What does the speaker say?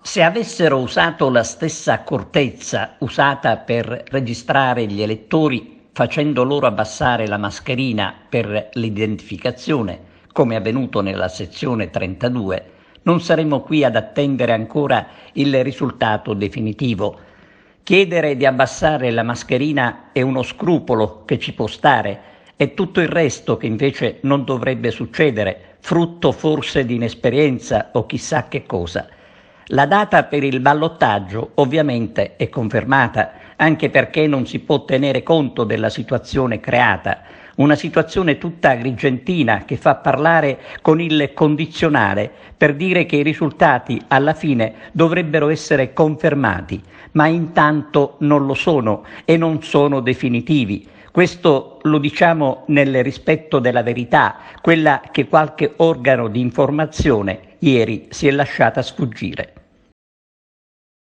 Se avessero usato la stessa accortezza usata per registrare gli elettori facendo loro abbassare la mascherina per l'identificazione, come è avvenuto nella sezione 32, non saremmo qui ad attendere ancora il risultato definitivo. Chiedere di abbassare la mascherina è uno scrupolo che ci può stare, è tutto il resto che invece non dovrebbe succedere, frutto forse di inesperienza o chissà che cosa. La data per il ballottaggio ovviamente è confermata, anche perché non si può tenere conto della situazione creata, una situazione tutta agrigentina che fa parlare con il condizionale per dire che i risultati alla fine dovrebbero essere confermati, ma intanto non lo sono e non sono definitivi. Questo lo diciamo nel rispetto della verità, quella che qualche organo di informazione ieri si è lasciata sfuggire.